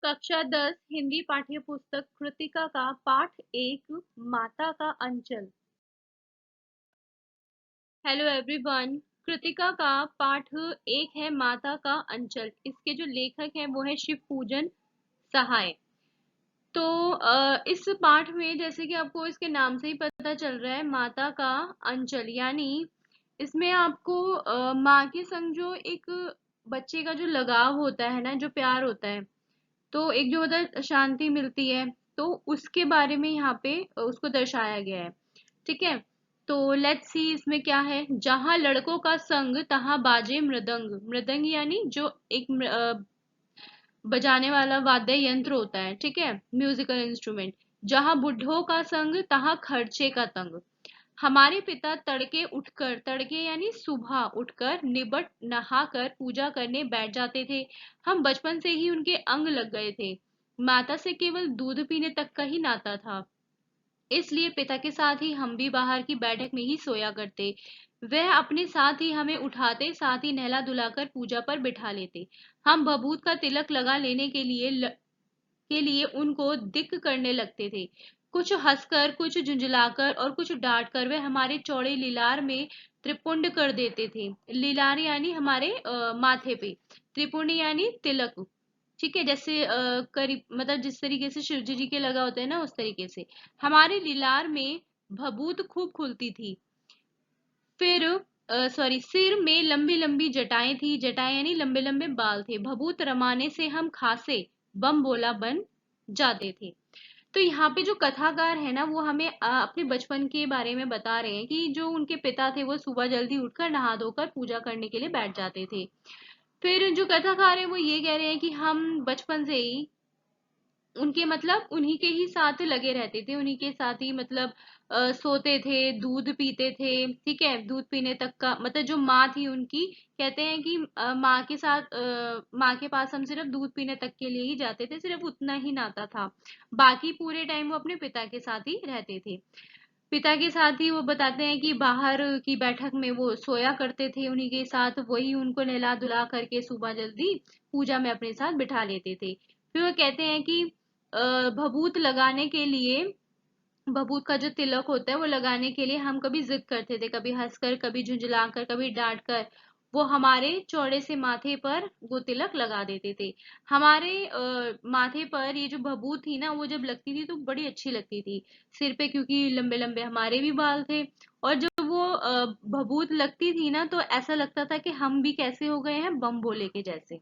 कक्षा 10 हिंदी पाठ्य पुस्तक कृतिका का पाठ 1 माता का अंचल। Hello everyone. कृतिका का पाठ 1 है माता का अंचल। इसके जो लेखक हैं वो है शिव पूजन सहाय। तो इस पाठ में जैसे कि आपको इसके नाम से ही पता चल रहा है माता का अंचल, यानी इसमें आपको माँ के संग जो एक बच्चे का जो लगाव होता है ना, जो प्यार होता है, तो एक जो उधर शांति मिलती है, तो उसके बारे में यहाँ पे उसको दर्शाया गया है। ठीक है, तो लेट्स सी इसमें क्या है। जहां लड़कों का संग तहां बाजे मृदंग। मृदंग यानी जो एक बजाने वाला वाद्य यंत्र होता है, ठीक है, म्यूजिकल इंस्ट्रूमेंट। जहां बुढ़ों का संग तहां खर्चे का तंग। हमारे पिता तड़के उठकर, तड़के यानी सुबह उठकर निबट नहाकर पूजा करने बैठ जाते थे। हम बचपन से ही उनके अंग लग गए थे। माता से केवल दूध पीने तक का ही नाता था, इसलिए पिता के साथ ही हम भी बाहर की बैठक में ही सोया करते। वह अपने साथ ही हमें उठाते, साथ ही नहला धुलाकर पूजा पर बिठा लेते। हम भभूत का तिलक लगा लेने के लिए उनको दिक करने लगते थे। कुछ हंसकर, कुछ झुंझलाकर और कुछ डांटकर वे हमारे चौड़े लीलार में त्रिपुंड कर देते थे। लीलार यानी हमारे माथे पे, त्रिपुंड यानी तिलक। ठीक है, जैसे करीब मतलब जिस तरीके से शिव जी के लगा होता है ना, उस तरीके से हमारे लीलार में भभूत खूब खुलती थी। फिर सॉरी, सिर में लंबी लंबी जटाएं थी। जटाएं यानी लंबे लंबे बाल थे। भभूत रमाने से हम खासे बम बोला बन जाते थे। तो यहाँ पे जो कथाकार है ना, वो हमें अपने बचपन के बारे में बता रहे हैं कि जो उनके पिता थे वो सुबह जल्दी उठकर नहा धोकर पूजा करने के लिए बैठ जाते थे। फिर जो कथाकार है वो ये कह रहे हैं कि हम बचपन से ही उनके मतलब उन्हीं के ही साथ लगे रहते थे, उन्हीं के साथ ही मतलब सोते थे, दूध पीते थे। ठीक है, दूध पीने तक का मतलब जो माँ थी उनकी, कहते हैं कि माँ के साथ माँ के पास हम सिर्फ दूध पीने तक के लिए ही जाते थे, सिर्फ उतना ही नाता था। बाकी पूरे टाइम वो अपने पिता के साथ ही रहते थे। पिता के साथ ही वो बताते हैं कि बाहर की बैठक में वो सोया करते थे उन्हीं के साथ, वही उनको नहला धुला करके सुबह जल्दी पूजा में अपने साथ बिठा लेते थे। फिर वो कहते हैं कि भभूत लगाने के लिए, भभूत का जो तिलक होता है वो लगाने के लिए हम कभी जिद करते थे, कभी हंसकर, कभी झुंझलाकर, कभी डांट कर वो हमारे चौड़े से माथे पर वो तिलक लगा देते थे। हमारे माथे पर ये जो भभूत थी ना, वो जब लगती थी तो बड़ी अच्छी लगती थी सिर पे, क्योंकि लंबे लंबे हमारे भी बाल थे। और जब वो भभूत लगती थी ना, तो ऐसा लगता था कि हम भी कैसे हो गए हैं, बम भोले के जैसे।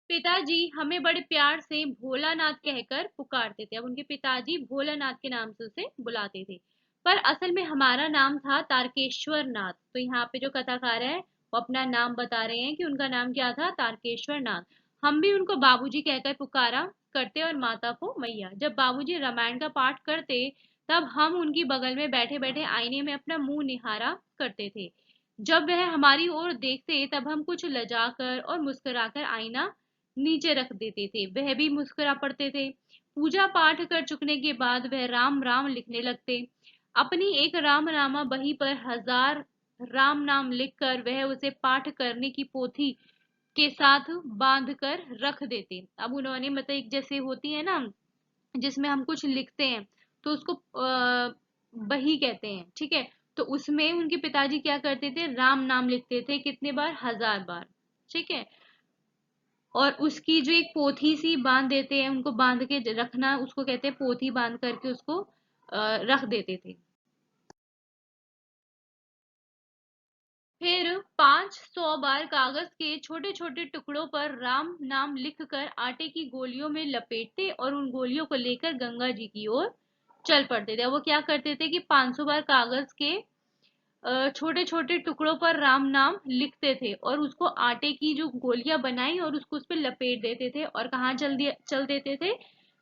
पिताजी हमें बड़े प्यार से भोलानाथ कहकर पुकारते थे। अब उनके पिताजी भोलानाथ के नाम से उसे बुलाते थे, पर असल में हमारा नाम था तारकेश्वर नाथ। तो यहाँ पे जो कथाकार है वो अपना नाम बता रहे हैं कि उनका नाम क्या था, तारकेश्वर नाथ। हम भी उनको बाबूजी कहकर पुकारा करते और माता को मैया। जब बाबूजी रामायण का पाठ करते, तब हम उनकी बगल में बैठे बैठे आईने में अपना मुंह निहारा करते थे। जब वह हमारी ओर देखते, तब हम कुछ लजाकर और मुस्कुराकर आईना नीचे रख देते थे। वह भी मुस्कुरा पड़ते थे। पूजा पाठ कर चुकने के बाद वह राम राम लिखने लगते। अपनी एक रामनामा बही पर 1000 राम नाम लिखकर वह उसे पाठ करने की पोथी के साथ बांध कर रख देते। अब उन्होंने मतलब एक जैसे होती है ना, जिसमें हम कुछ लिखते हैं, तो उसको बही कहते हैं। ठीक है, तो उसमें उनके पिताजी क्या करते थे, राम नाम लिखते थे। कितने बार, 1000 बार। ठीक है, और उसकी जो एक पोथी सी बांध देते हैं, उनको बांध के रखना, उसको कहते हैं पोथी, बांध करके उसको रख देते थे। फिर 500 बार कागज के छोटे छोटे टुकड़ों पर राम नाम लिखकर आटे की गोलियों में लपेटते और उन गोलियों को लेकर गंगा जी की ओर चल पड़ते थे। वो क्या करते थे कि 500 बार कागज के छोटे छोटे टुकड़ों पर राम नाम लिखते थे और उसको आटे की जो गोलियां बनाई और उसको उस पर लपेट देते थे, और कहाँ चल देते थे,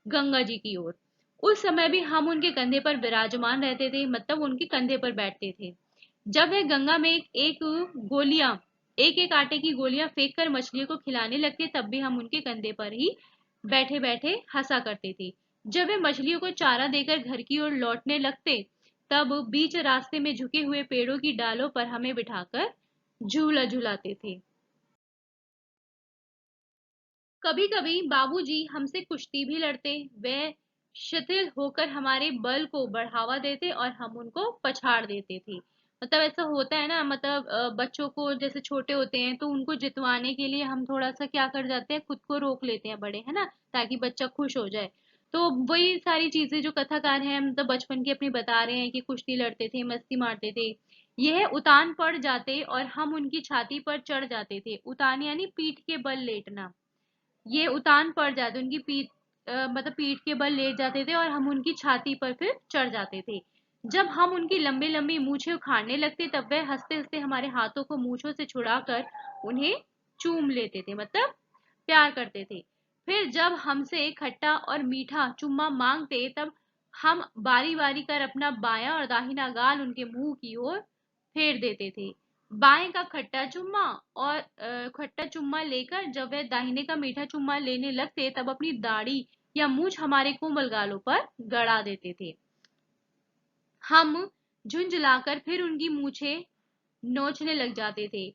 गंगा जी की ओर। उस समय भी हम उनके कंधे पर विराजमान रहते थे, मतलब उनके कंधे पर बैठते थे। जब वह गंगा में एक एक आटे की गोलियां फेंक कर मछलियों को खिलाने लगते, तब भी हम उनके कंधे पर ही बैठे बैठे हंसा करते थे। जब वे मछलियों को चारा देकर घर की ओर लौटने लगते, तब बीच रास्ते में झुके हुए पेड़ों की डालों पर हमें बिठाकर झूला झुलाते थे। कभी कभी बाबूजी हमसे कुश्ती भी लड़ते, वह शिथिल होकर हमारे बल को बढ़ावा देते और हम उनको पछाड़ देते थे। मतलब ऐसा होता है ना, मतलब बच्चों को जैसे छोटे होते हैं तो उनको जितवाने के लिए हम थोड़ा सा क्या कर जाते हैं, खुद को रोक लेते हैं बड़े, है ना, ताकि बच्चा खुश हो जाए। तो वही सारी चीजें जो कथाकार हैं, मतलब बचपन की अपनी बता रहे हैं कि कुश्ती लड़ते थे, मस्ती मारते थे। यह उतान पड़ जाते और हम उनकी छाती पर चढ़ जाते थे। उतान यानी पीठ के बल लेटना। ये उतान पड़ जाते, उनकी पीठ मतलब पीठ के बल लेट जाते थे और हम उनकी छाती पर फिर चढ़ जाते थे। जब हम उनकी लंबी लंबी मूछें उखाड़ने लगते तब वह हंसते हंसते हमारे हाथों को मूछों से छुड़ाकर उन्हें चूम लेते थे, मतलब प्यार करते थे। फिर जब हमसे खट्टा और मीठा चुम्मा मांगते तब हम बारी बारी कर अपना बायां और दाहिना गाल उनके मुंह की ओर फेर देते थे। बाएं का खट्टा चुम्मा और खट्टा चुम्मा लेकर जब वह दाहिने का मीठा चुम्मा लेने लगते तब अपनी दाढ़ी या मूछ हमारे कोमल गालों पर गड़ा देते थे। हम झुंझलाकर फिर उनकी मूछें नोचने लग जाते थे।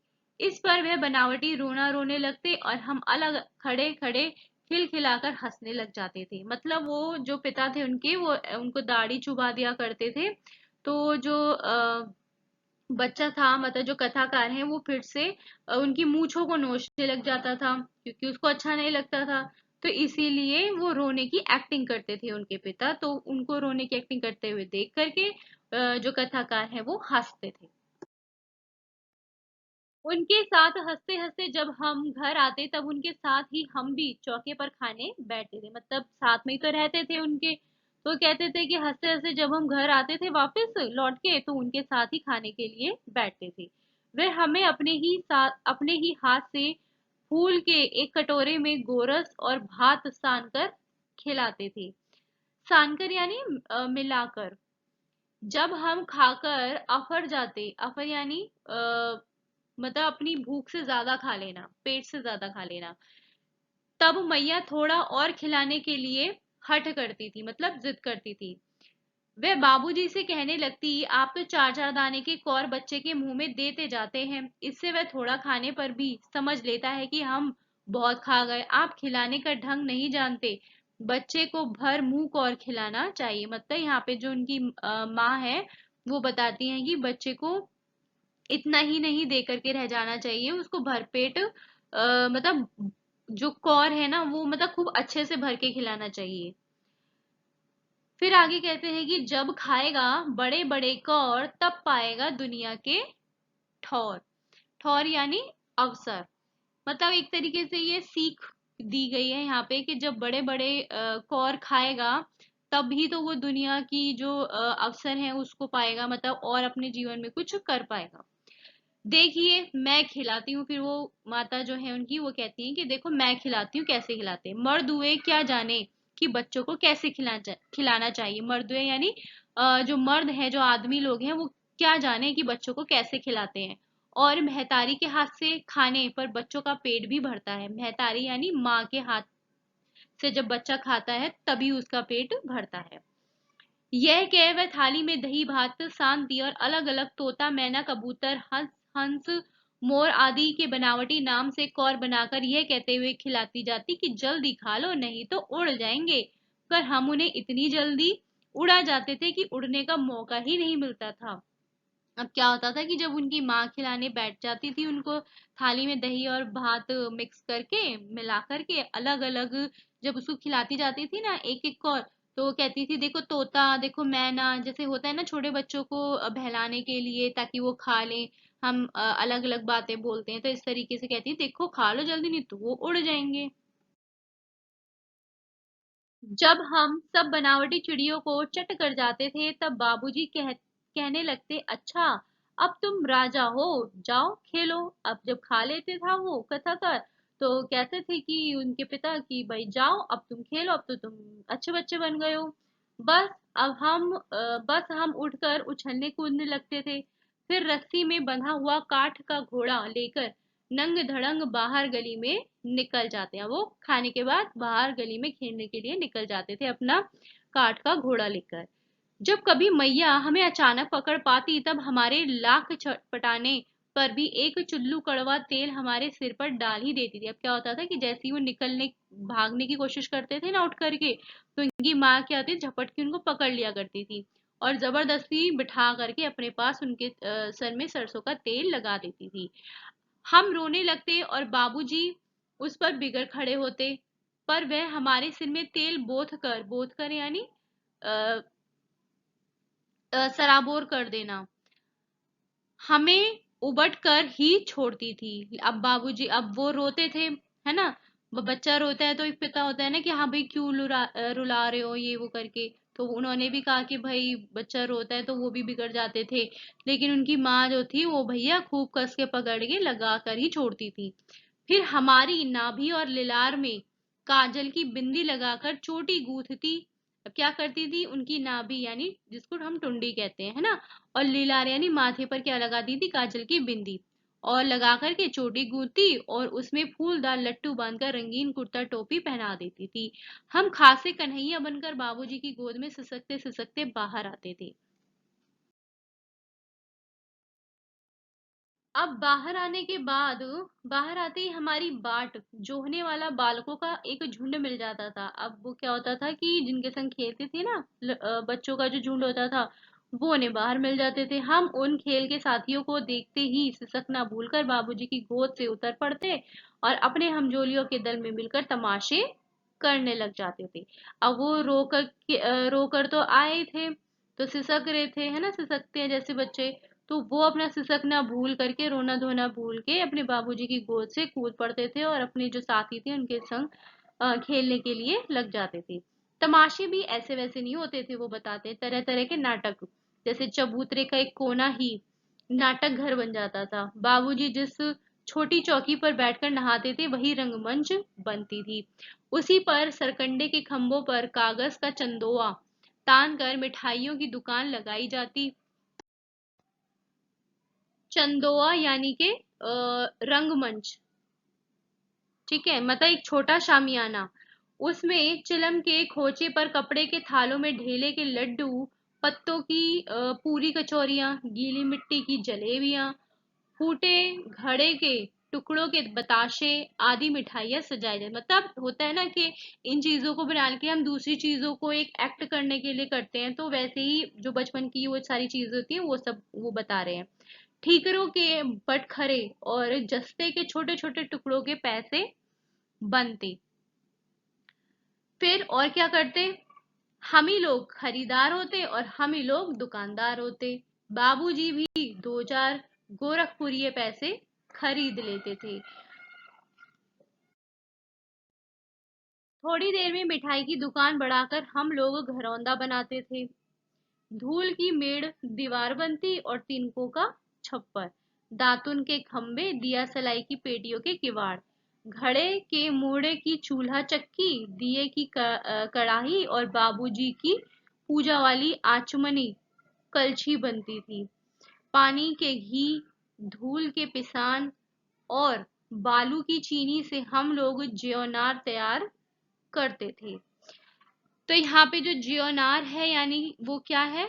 इस पर वह बनावटी रोना रोने लगते और हम अलग खड़े खड़े खिलखिलाकर हंसने लग जाते थे। मतलब वो जो पिता थे उनके, वो उनको दाढ़ी चुबा दिया करते थे। तो जो बच्चा था, मतलब जो कथाकार हैं, वो फिर से उनकी मूंछों को नोचने लग जाता था क्योंकि उसको अच्छा नहीं लगता था। तो इसीलिए वो रोने की एक्टिंग करते थे उनके पिता, तो उनको रोने की एक्टिंग करते हुए देख करके जो कथाकार हैं वो हंसते थे। उनके साथ हंसते हंसते जब हम घर आते तब उनके साथ ही हम भी चौके पर खाने बैठते थे, मतलब साथ में ही तो रहते थे उनके। तो कहते थे कि हंसते हंसते जब हम घर आते थे वापस लौट के तो उनके साथ ही खाने के लिए बैठते थे। वे हमें अपने ही हाथ से फूल के एक कटोरे में गोरस और भात सानकर खिलाते थे। सानकर यानी मिलाकर। जब हम खाकर अफर जाते, अफर यानी मतलब अपनी भूख से ज्यादा खा लेना, पेट से ज्यादा खा लेना, तब मैया थोड़ा और खिलाने के लिए हठ करती थी, मतलब जिद करती थी। वह बाबूजी से कहने लगती, आप तो चार चार दाने के कौर बच्चे के मुंह में देते जाते हैं। इससे वह थोड़ा खाने पर भी समझ लेता है कि हम बहुत खा गए। आप खिलाने का ढंग नहीं जानते, बच्चे को भर मुंह कौर खिलाना चाहिए। मतलब यहाँ पे जो उनकी माँ है वो बताती हैं कि बच्चे को इतना ही नहीं दे करके रह जाना चाहिए, उसको भरपेट मतलब जो कौर है ना वो मतलब खूब अच्छे से भर के खिलाना चाहिए। फिर आगे कहते हैं कि जब खाएगा बड़े बड़े कौर तब पाएगा दुनिया के ठौर। ठौर यानी अवसर। मतलब एक तरीके से ये सीख दी गई है यहाँ पे कि जब बड़े बड़े कौर खाएगा तभी तो वो दुनिया की जो अवसर है उसको पाएगा, मतलब और अपने जीवन में कुछ कर पाएगा। देखिए मैं खिलाती हूँ, फिर वो माता जो है उनकी वो कहती हैं कि देखो मैं खिलाती हूँ, कैसे खिलाते हैं। मर्द हुए क्या जाने कि बच्चों को कैसे खिलाना चाहिए। मर्द हुए यानी जो मर्द है, जो आदमी लोग हैं, वो क्या जाने कि बच्चों को कैसे खिलाते हैं। और महतारी के हाथ से खाने पर बच्चों का पेट भी भरता है। महतारी यानी माँ के हाथ से जब बच्चा खाता है तभी उसका पेट भरता है। यह कह वह थाली में दही भात सांति और अलग अलग तोता मैना कबूतर हंस हंस मोर आदि के बनावटी नाम से कौर बनाकर यह कहते हुए खिलाती जाती कि जल्दी खा लो नहीं तो उड़ जाएंगे। पर हम उन्हें इतनी जल्दी उड़ा जाते थे कि उड़ने का मौका ही नहीं मिलता था। अब क्या होता था कि जब उनकी माँ खिलाने बैठ जाती थी उनको, थाली में दही और भात मिक्स करके मिला करके अलग अलग जब उसको खिलाती जाती थी ना एक एक को, तो वो कहती थी देखो तोता, देखो मैना, जैसे होता है ना छोटे बच्चों को बहलाने के लिए ताकि वो खा लें। हम अलग अलग बातें बोलते हैं तो इस तरीके से कहती है देखो खा लो जल्दी नहीं तो वो उड़ जाएंगे। जब हम सब बनावटी चिड़ियों को चट कर जाते थे तब बाबूजी कहने लगते, अच्छा अब तुम राजा हो, जाओ खेलो। अब जब खा लेते था वो कथाकार तो कहते थे कि उनके पिता कि भाई जाओ अब तुम खेलो, अब तो तुम अच्छे बच्चे बन गए हो। बस बस हम उठकर उछलने कूदने लगते थे। फिर रस्सी में बंधा हुआ काठ का घोड़ा लेकर नंग धड़ंग बाहर गली में निकल जाते हैं। वो खाने के बाद बाहर गली में खेलने के लिए निकल जाते थे अपना काठ का घोड़ा लेकर। जब कभी मैया हमें अचानक पकड़ पाती तब हमारे लाख छटपटाने पर भी एक चुल्लू कड़वा तेल हमारे सिर पर डाल ही देती थी। अब क्या होता था कि जैसे ही वो निकलने भागने की कोशिश करते थे ना उठ करके, तो इनकी माँ क्या होती झपट के उनको पकड़ लिया करती थी और जबरदस्ती बिठा करके अपने पास उनके सर में सरसों का तेल लगा देती थी। हम रोने लगते और बाबूजी उस पर बिगड़ खड़े होते, पर वह हमारे सिर में तेल बोथ कर यानी अ, सराबोर कर देना, हमें उबट कर ही छोड़ती थी। अब बाबूजी, अब वो रोते थे, है ना, वो बच्चा रोता है तो एक पिता होता है ना कि हाँ भाई क्यों रुला रहे हो ये वो करके, तो उन्होंने भी कहा कि भाई बच्चा रोता है, तो वो भी बिगड़ जाते थे। लेकिन उनकी माँ जो थी वो भैया खूब कस के पकड़ के लगा कर ही छोड़ती थी। फिर हमारी नाभि और लिलार में काजल की बिंदी लगाकर चोटी गूंथती। अब क्या करती थी, उनकी नाभि यानी जिसको हम टुंडी कहते हैं, है ना, और लीलार यानी माथे पर क्या लगाती थी, काजल की बिंदी, और लगा करके चोटी गूंथती और उसमें फूलदार लट्टू बांधकर रंगीन कुर्ता टोपी पहना देती थी। हम खासे कन्हैया बनकर बाबूजी की गोद में सिसकते सिसकते बाहर आते थे। अब बाहर आने के बाद, बाहर आते ही हमारी बाट जोहने वाला बालकों का एक झुंड मिल जाता था। अब वो क्या होता था कि जिनके संग खेलते थे ना, बच्चों का जो झुंड होता था, वो उन्हें बाहर मिल जाते थे। हम उन खेल के साथियों को देखते ही सिसकना भूलकर बाबूजी की गोद से उतर पड़ते और अपने हमजोलियों के दल में मिलकर तमाशे करने लग जाते थे। अब वो रोकर तो आए थे, तो सिसक रहे थे, है ना, सिसकते हैं जैसे बच्चे, तो वो अपना सिसकना भूल करके, रोना धोना भूल के अपने बाबूजी की गोद से कूद पड़ते थे और अपने जो साथी थे उनके संग खेलने के लिए लग जाते थे। तमाशे भी ऐसे वैसे नहीं होते थे, वो बताते हैं तरह तरह के नाटक, जैसे चबूतरे का एक कोना ही नाटक घर बन जाता था। बाबूजी जिस छोटी चौकी पर बैठकर नहाते थे वही रंगमंच बनती थी। उसी पर सरकंडे के खंभों पर कागज का चंदोआ तान कर मिठाइयों की दुकान लगाई जाती। चंदोआ यानी के रंगमंच, ठीक है, मतलब एक छोटा शामियाना, उसमें चिलम के खोचे पर कपड़े के थालों में ढेले के लड्डू, पत्तों की पूरी कचौरियां, गीली मिट्टी की जलेबियां, फूटे घड़े के टुकड़ों के बताशे आदि मिठाइयाँ सजाई जाए। मतलब होता है ना कि इन चीजों को बना के हम दूसरी चीजों को एक एक्ट करने के लिए करते हैं, तो वैसे ही जो बचपन की वो सारी चीजें होती हैं वो सब वो बता रहे हैं। ठीकरों के बटखरे और जस्ते के छोटे छोटे टुकड़ों के पैसे बनते। फिर और क्या करते, हम ही लोग खरीदार होते और हम ही लोग दुकानदार होते। बाबूजी भी दो चार गोरखपुरी पैसे खरीद लेते थे। थोड़ी देर में मिठाई की दुकान बढ़ाकर हम लोग घरौंदा बनाते थे। धूल की मेड़ दीवार बनती और तिनकों का छप्पर, दातुन के खंभे, दिया सलाई की पेटियों के किवाड़, घड़े के मोड़े की चूल्हा चक्की, दिए की कढ़ाई और बाबूजी की पूजा वाली आचमनी कलछी बनती थी। पानी के घी, धूल के पिसान और बालू की चीनी से हम लोग ज्योनार तैयार करते थे। तो यहाँ पे जो ज्योनार है यानी वो क्या है,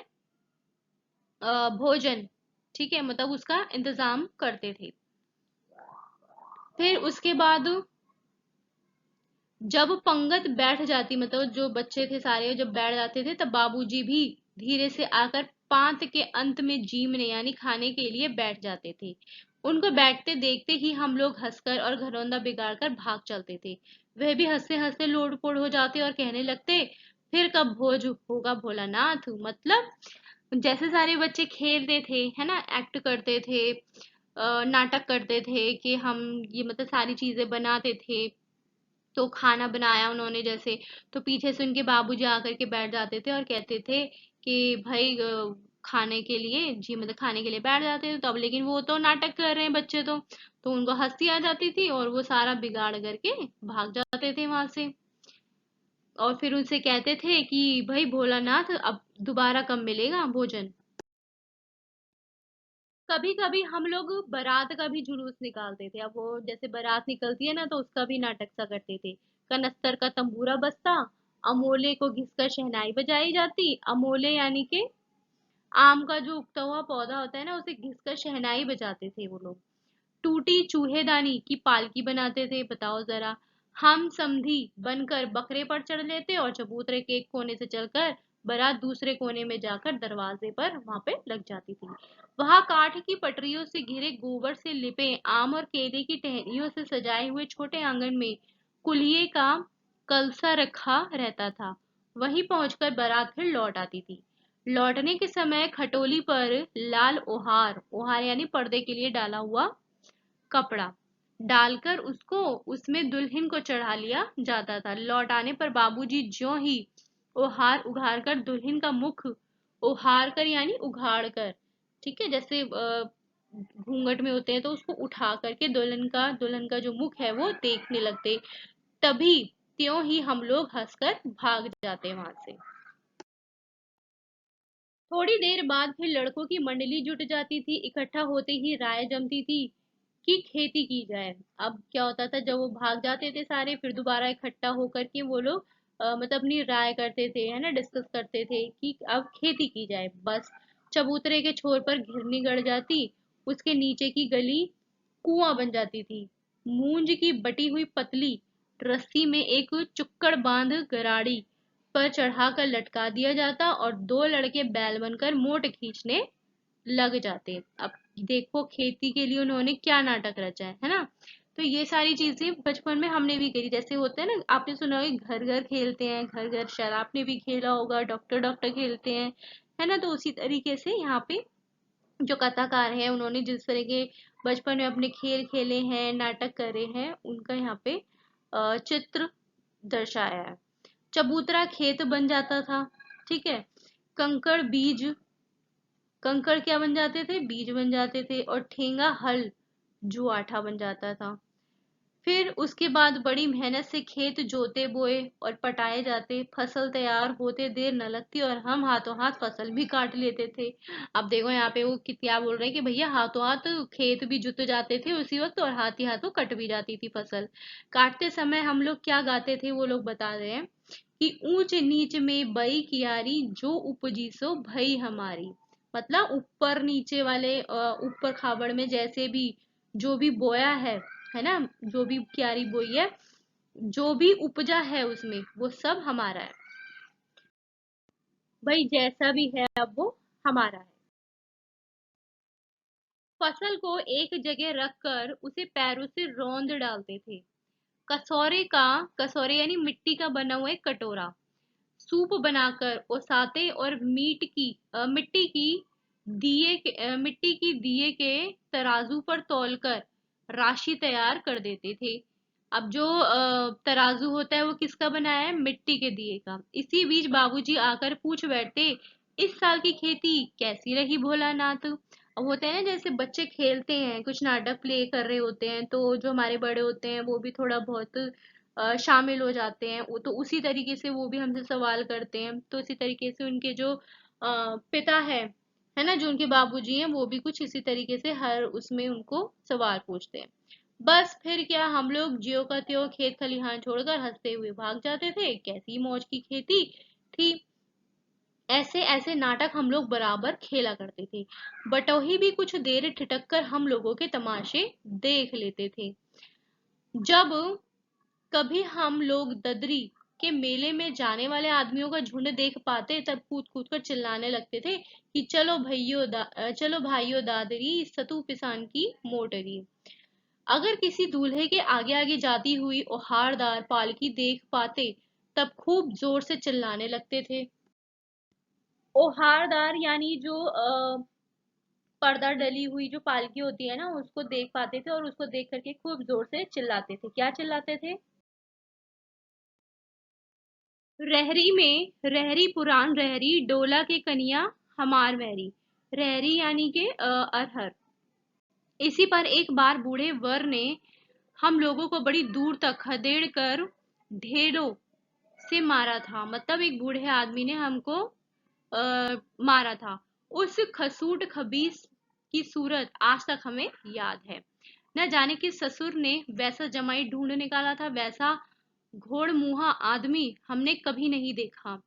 भोजन, ठीक है, मतलब उसका इंतजाम करते थे। फिर उसके बाद जब पंगत बैठ जाती, मतलब जो बच्चे थे सारे जब बैठ जाते थे, तब बाबूजी भी धीरे से आकर पांत के अंत में जीमने यानी खाने के लिए बैठ जाते थे। उनको बैठते देखते ही हम लोग हंसकर और घरौंदा बिगाड़ कर भाग चलते थे। वह भी हंसते हंसते लोटपोट हो जाते और कहने लगते, फिर कब भोज होगा भोलानाथ। मतलब जैसे सारे बच्चे खेलते थे, है ना, एक्ट करते थे, नाटक करते थे कि हम ये मतलब सारी चीजें बनाते थे, तो खाना बनाया उन्होंने जैसे, तो पीछे से उनके बाबूजी आकर के बैठ जाते थे और कहते थे कि भाई खाने के लिए जी, मतलब खाने के लिए बैठ जाते थे। तो अब लेकिन वो तो नाटक कर रहे हैं बच्चे, तो उनको हंसी आ जाती थी और वो सारा बिगाड़ करके भाग जाते थे वहां से। और फिर उनसे कहते थे कि भाई भोलानाथ अब दोबारा कब मिलेगा भोजन। कभी कभी हम लोग बारात का भी जुलूस निकालते थे। अब वो जैसे बारात निकलती है ना, तो उसका भी नाटक सा करते थे। कनस्तर का तंबूरा बजता, अमोले को घिसकर शहनाई बजाई जाती। अमोले यानी के आम का जो उगता हुआ पौधा होता है ना, उसे घिसकर शहनाई बजाते थे वो लोग। टूटी चूहेदानी की पालकी बनाते थे, बताओ जरा। हम समधी बनकर बकरे पर चढ़ लेते और चबूतरे के एक कोने से चलकर बारात दूसरे कोने में जाकर दरवाजे पर वहां पे लग जाती थी। वहां काठ की पटरियों से घिरे गोबर से लिपे आम और केले की टहनियों से सजाए हुए छोटे आंगन में कुलिये का कलसा रखा रहता था। वहीं पहुंचकर बारात फिर लौट आती थी। लौटने के समय खटोली पर लाल ओहार, ओहार यानी पर्दे के लिए डाला हुआ कपड़ा, डालकर उसको उसमें दुल्हन को चढ़ा लिया जाता था। लौट आने पर बाबूजी ज्यों ही ओहार उघाड़ कर दुल्हन का मुख, ओहार कर यानी उघाड़ कर, ठीक है, जैसे घूंघट में होते हैं तो उसको उठा करके दुल्हन का जो मुख है वो देखने लगते। तभी त्यों ही हम लोग हंसकर भाग जाते वहां से। थोड़ी देर बाद फिर लड़कों की मंडली जुट जाती थी। इकट्ठा होते ही राय जमती थी कि खेती की जाए। अब क्या होता था, जब वो भाग जाते थे सारे, फिर दोबारा इकट्ठा होकर के वो लोग मतलब अपनी राय करते थे, है ना, डिस्कस करते थे कि अब खेती की जाए। बस चबूतरे के छोर पर घिरनी गड़ जाती, उसके नीचे की गली कुआं बन जाती थी। मूंज की बटी हुई पतली रस्सी में एक चुक्कड़ बांध गराड़ी पर चढ़ाकर लटका दिया जाता और दो लड़के बैल बनकर मोट खींचने लग जाते। अब देखो खेती के लिए उन्होंने क्या नाटक रचा है ना। तो ये सारी चीजें बचपन में हमने भी करी। जैसे होते हैं ना, आपने सुना होगा घर घर खेलते हैं, घर घर, शायद आपने भी खेला होगा, डॉक्टर डॉक्टर खेलते हैं, है ना। तो उसी तरीके से यहाँ पे जो कथाकार हैं उन्होंने जिस तरह के बचपन में अपने खेल खेले हैं, नाटक करे हैं, उनका यहाँ पे चित्र दर्शाया है। चबूतरा खेत बन जाता था, ठीक है। कंकड़ बीज, कंकड़ क्या बन जाते थे, बीज बन जाते थे। और ठेंगा हल, जुआठा बन जाता था। फिर उसके बाद बड़ी मेहनत से खेत जोते बोए और पटाए जाते। फसल तैयार होते देर न लगती और हम हाथों हाथ फसल भी काट लेते थे। अब देखो यहाँ पे वो क्या बोल रहे हैं कि भैया हाथों हाथ खेत भी जुत जाते थे उसी वक्त, और हाथ ही हाथों कट भी जाती थी फसल। काटते समय हम लोग क्या गाते थे, वो लोग बता रहे हैं कि ऊंच नीच में बई कियारी जो उपजी सो भई हमारी। मतलब ऊपर नीचे वाले ऊपर खाबड़ में जैसे भी जो भी बोया है ना, जो भी क्यारी बोई है, जो भी उपजा है उसमें, वो सब हमारा है। भाई जैसा भी है अब वो हमारा है। फसल को एक जगह रखकर उसे पैरों से रौंद डालते थे। कसौरे का, कसौरे यानी मिट्टी का बना हुआ एक कटोरा, सूप बनाकर ओसाते और मिट्टी की दिए के तराजू पर तौलकर राशि तैयार कर देते थे। अब जो तराजू होता है वो किसका बनाया है, मिट्टी के दिए का। इसी बीच बाबूजी आकर पूछ बैठते, इस साल की खेती कैसी रही भोलानाथ। अब होता है ना, जैसे बच्चे खेलते हैं, कुछ नाटक प्ले कर रहे होते हैं, तो जो हमारे बड़े होते हैं वो भी थोड़ा बहुत शामिल हो जाते हैं। वो तो उसी तरीके से वो भी हमसे सवाल करते हैं। तो इसी तरीके से उनके जो पिता है ना, जो उनके बाबूजी हैं, वो भी कुछ इसी तरीके से हर उसमें उनको सवाल पूछते हैं। बस फिर क्या, हम लोग ज्यों का त्यों खेत खलिहान छोड़कर हंसते हुए भाग जाते थे। कैसी मौज की खेती थी। ऐसे ऐसे नाटक हम लोग बराबर खेला करते थे। बटोही भी कुछ देर ठिठक कर हम लोगों के तमाशे देख लेते थे। जब कभी हम लोग ददरी के मेले में जाने वाले आदमियों का झुंड देख पाते, तब कूद कूद कर चिल्लाने लगते थे कि चलो भाइयों दादरी सतु पिसान की मोटरी। अगर किसी दूल्हे के आगे आगे जाती हुई ओहारदार पालकी देख पाते, तब खूब जोर से चिल्लाने लगते थे। ओहारदार यानी जो पर्दा डली हुई जो पालकी होती है ना, उसको देख पाते थे और उसको देख करके खूब जोर से चिल्लाते थे। क्या चिल्लाते थे? रहरी में रहरी पुरान रहरी, डोला के कनिया हमार मैरी। रहरी यानी के अरहर। इसी पर एक बार बूढ़े वर ने हम लोगों को बड़ी दूर तक खदेड़ कर ढेरों से मारा था। मतलब एक बूढ़े आदमी ने हमको मारा था। उस खसूट खबीस की सूरत आज तक हमें याद है। न जाने किस ससुर ने वैसा जमाई ढूंढ निकाला था, वैसा घोड़ मुंहा आदमी हमने कभी नहीं देखा।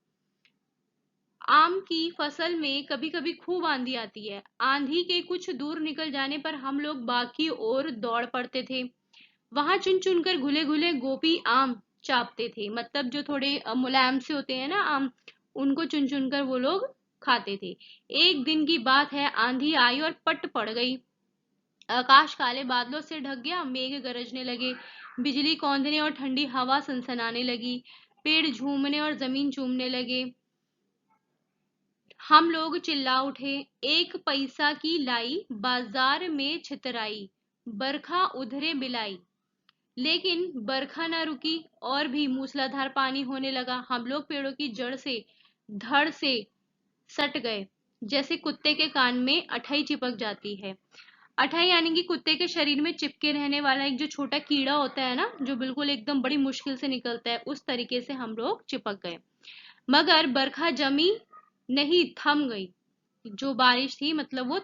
आम की फसल में कभी कभी खूब आंधी आती है। आंधी के कुछ दूर निकल जाने पर हम लोग बाग की ओर दौड़ पड़ते थे। वहां चुन चुन कर घुले घुले गोपी आम चापते थे, मतलब जो थोड़े मुलायम से होते हैं ना आम, उनको चुन चुन कर वो लोग खाते थे। एक दिन की बात है, आंधी आई और पट पड़ गई। आकाश काले बादलों से ढक गया, मेघ गरजने लगे, बिजली कौंधने और ठंडी हवा सनसनाने लगी, पेड़ झूमने और जमीन चूमने लगे। हम लोग चिल्ला उठे, एक पैसा की लाई, बाजार में छितराई, बरखा उधरे बिलाई। लेकिन बरखा न रुकी और भी मूसलाधार पानी होने लगा। हम लोग पेड़ों की जड़ से धड़ से सट गए, जैसे कुत्ते के कान में अठई चिपक जाती है। अठई यानी कि कुत्ते के शरीर में चिपके रहने वाला एक जो छोटा कीड़ा होता है ना, जो बिल्कुल एकदम बड़ी मुश्किल से निकलता है, उस तरीके से हम लोग चिपक गए। मगर बरखा जमी नहीं, थम गई। जो बारिश थी मतलब वो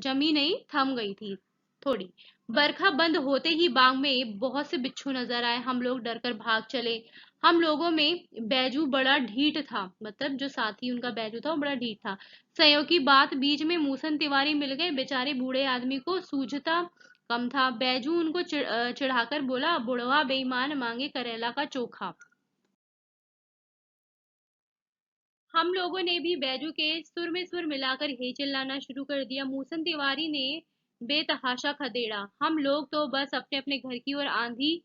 जमी नहीं, थम गई थी थोड़ी। बरखा बंद होते ही बाग में बहुत से बिच्छू नजर आए। हम लोग डर कर भाग चले। हम लोगों में बैजू बड़ा ढीठ था, मतलब जो साथी उनका बैजू था वो बड़ा ढीठ था। संयोग की बात, बीच में मूसन तिवारी मिल गए। बेचारे बूढ़े आदमी को सूझता कम था। बैजू उनको चिढ़ाकर बोला, बुढ़वा बेईमान, मांगे करेला का चोखा। हम लोगों ने भी बैजू के सुर में सुर मिलाकर ही चिल्लाना शुरू कर दिया। मूसन तिवारी ने बेतहाशा खदेड़ा। हम लोग तो बस अपने अपने घर की ओर आंधी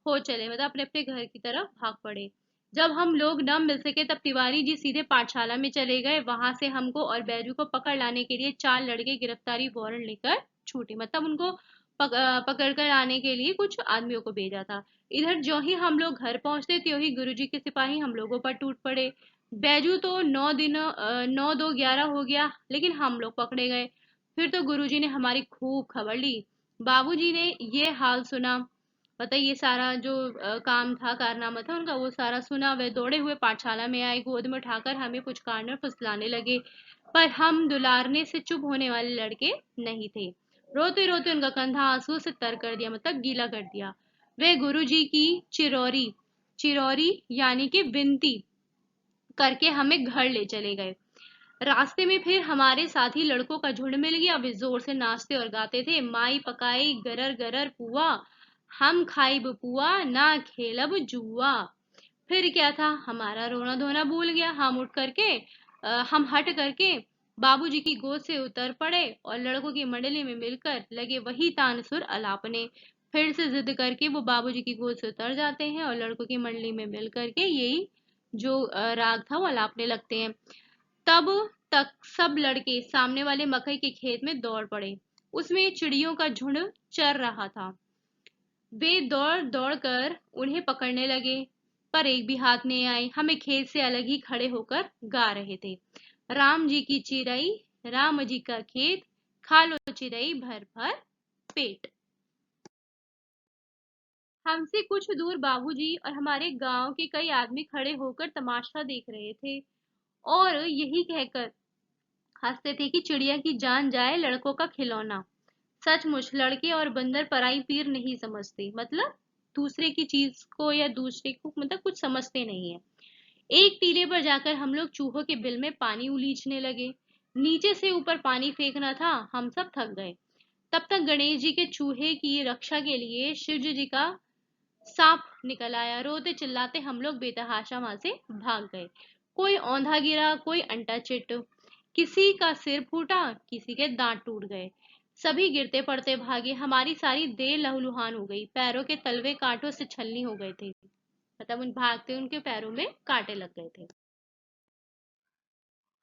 हो चले, मतलब अपने अपने घर की तरफ भाग पड़े। जब हम लोग न मिल सके तब तिवारी जी सीधे पाठशाला में चले गए। वहां से हमको और बैजू को पकड़ लाने के लिए 4 लड़के गिरफ्तारी वारंट लेकर छूटे, मतलब उनको पकड़ कर लाने के लिए कुछ आदमियों को भेजा था। इधर जो ही हम लोग घर पहुंचते त्यों ही गुरुजी के सिपाही हम लोगों पर टूट पड़े। बैजू तो 9 दो 11 हो गया, लेकिन हम लोग पकड़े गए। फिर तो गुरुजी ने हमारी खूब खबर ली। बाबूजी ने ये हाल सुना, पता ये सारा जो काम था, कारनामा था उनका, वो सारा सुना। वे दौड़े हुए पाठशाला में आए, गोद में उठाकर हमें पुचकारने और फुसलाने लगे। पर हम दुलारने से चुप होने वाले लड़के नहीं थे। रोते रोते उनका कंधा आंसू से तर कर दिया, मतलब गीला कर दिया। वे गुरुजी की चिरौरी चिरौरी यानी कि विनती करके हमें घर ले चले गए। रास्ते में फिर हमारे साथी लड़कों का झुंड मिल गया। वे जोर से नाचते और गाते थे, माई पकाई गरर गरर पुआ, हम खाइब पुआ ना खेलब जुआ। फिर क्या था, हमारा रोना धोना भूल गया। हम हट करके बाबूजी की गोद से उतर पड़े और लड़कों की मंडली में मिलकर लगे वही तानसुर अलापने। फिर से जिद करके वो बाबूजी की गोद से उतर जाते हैं और लड़कों की मंडली में मिल करके यही जो राग था वो अलापने लगते हैं। तब तक सब लड़के सामने वाले मकई के खेत में दौड़ पड़े। उसमें चिड़ियों का झुंड चर रहा था। वे दौड़ दौड़ कर उन्हें पकड़ने लगे, पर एक भी हाथ नहीं आई। हमें खेत से अलग ही खड़े होकर गा रहे थे, राम जी की चिरई, राम जी का खेत, खा लो चिरई भर भर पेट। हमसे कुछ दूर बाबूजी और हमारे गांव के कई आदमी खड़े होकर तमाशा देख रहे थे और यही कहकर हंसते थे कि चिड़िया की जान जाए लड़कों का खिलौना। सचमुच लड़के और बंदर पराई पीर नहीं समझते, मतलब दूसरे की चीज को या दूसरे को मतलब कुछ समझते नहीं है। एक टीले पर जाकर हम लोग चूहों के बिल में पानी उलीचने लगे। नीचे से ऊपर पानी फेंकना था, हम सब थक गए। तब तक गणेश जी के चूहे की रक्षा के लिए शिव जी का सांप निकल आया। रोते चिल्लाते हम लोग बेतहाशा वहां से भाग गए। कोई औंधा गिरा, कोई अंटा चिट, किसी का सिर फूटा, किसी के दांत टूट गए। सभी गिरते पड़ते भागे। हमारी सारी देह लहूलुहान हो गई, पैरों के तलवे कांटों से छलनी हो गए थे, मतलब उन भागते उनके पैरों में कांटे लग गए थे।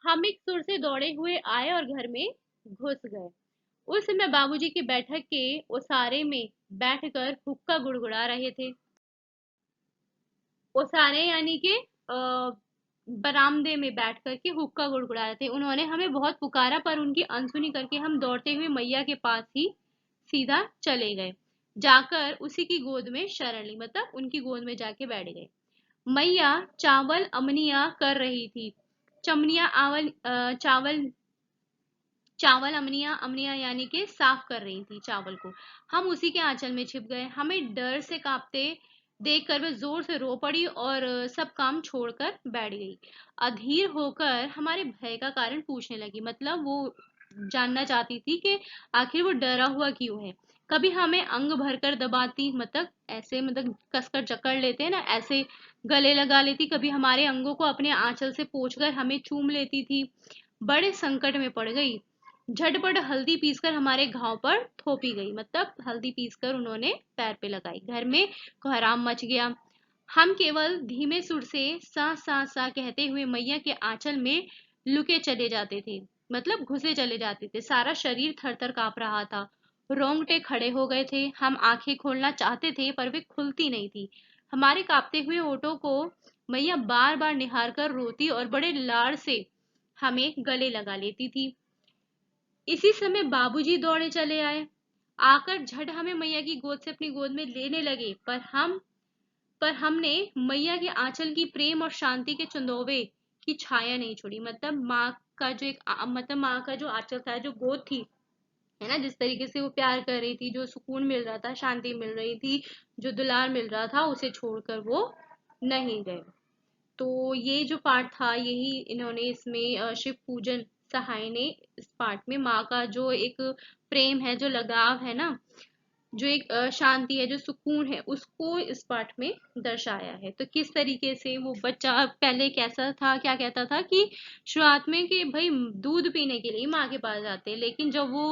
हम एक सुर से दौड़े हुए आए और घर में घुस गए। उस समय बाबूजी की बैठक के ओसारे में बैठकर हुक्का गुड़गुड़ा रहे थे। ओसारे यानी कि बरामदे में बैठ करके हुक्का गुड़गुड़ा रहे थे। उन्होंने हमें बहुत पुकारा, पर उनकी अनसुनी करके हम दौड़ते हुए मैया के पास ही सीधा चले गए। जाकर उसी की गोद में शरण ली, मतलब उनकी गोद में जाके बैठ गए। मैया चावल अमनिया कर रही थी। चमनिया आवल चावल चावल अमनिया अमनिया यानी कि साफ कर रही थी चावल को। हम उसी के आंचल में छिप गए। हमें डर से कांपते देखकर वह जोर से रो पड़ी और सब काम छोड़कर बैठ गई। अधीर होकर हमारे भय का कारण पूछने लगी, मतलब वो जानना चाहती थी कि आखिर वो डरा हुआ क्यों है। कभी हमें अंग भरकर दबाती, मतलब ऐसे, मतलब कसकर जकड़ लेते हैं ना, ऐसे गले लगा लेती। कभी हमारे अंगों को अपने आंचल से पोंछकर हमें चूम लेती थी। बड़े संकट में पड़ गई। झटपट हल्दी पीसकर हमारे घाव पर थोपी गई, मतलब हल्दी पीसकर उन्होंने पैर पे लगाई। घर में कोहराम मच गया। हम केवल धीमे सुर से सा सा सा कहते हुए मैया के आंचल में लुके चले जाते थे, मतलब घुसे चले जाते थे। सारा शरीर थर थर कांप रहा था। रोंगटे खड़े हो गए थे। हम आंखें खोलना चाहते थे पर वे खुलती नहीं थी। हमारे कांपते हुए होठों को मैया बार बार निहार कर रोती और बड़े लाड़ से हमें गले लगा लेती थी। इसी समय बाबूजी दौड़े चले आए। आकर झट हमें मैया की गोद से अपनी गोद में लेने लगे, पर हमने मैया के आंचल की प्रेम और शांति के चंदोवे की छाया नहीं छोड़ी। मतलब माँ का जो मतलब माँ का जो आंचल था, जो गोद थी, है ना, जिस तरीके से वो प्यार कर रही थी, जो सुकून मिल रहा था, शांति मिल रही थी, जो दुलार मिल रहा था, उसे छोड़कर वो नहीं गए। तो ये जो पार्ट था, यही इन्होंने इसमें शिव पूजन सहाय ने इस पार्ट में माँ का जो एक प्रेम है, जो लगाव है ना, जो एक शांति है, जो सुकून है, उसको इस पाठ में दर्शाया है। तो किस तरीके से वो बच्चा पहले कैसा था, क्या कहता था कि शुरुआत में कि भाई दूध पीने के लिए माँ के पास जाते, लेकिन जब वो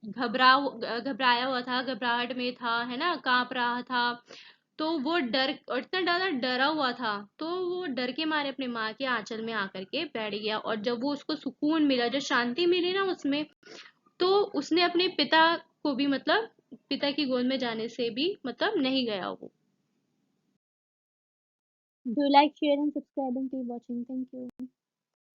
घबराया हुआ था, घबराहट में था, है ना, कांप रहा था, तो वो डर, और इतना ज्यादा डरा हुआ था, तो वो डर के मारे अपने माँ के आंचल में आकर के बैठ गया। और जब वो उसको सुकून मिला, जो शांति मिली ना उसमें, तो उसने अपने पिता को भी, मतलब पिता की गोद में जाने से भी मतलब नहीं गया वो। Do like, share and subscribing, keep watching. Thank you.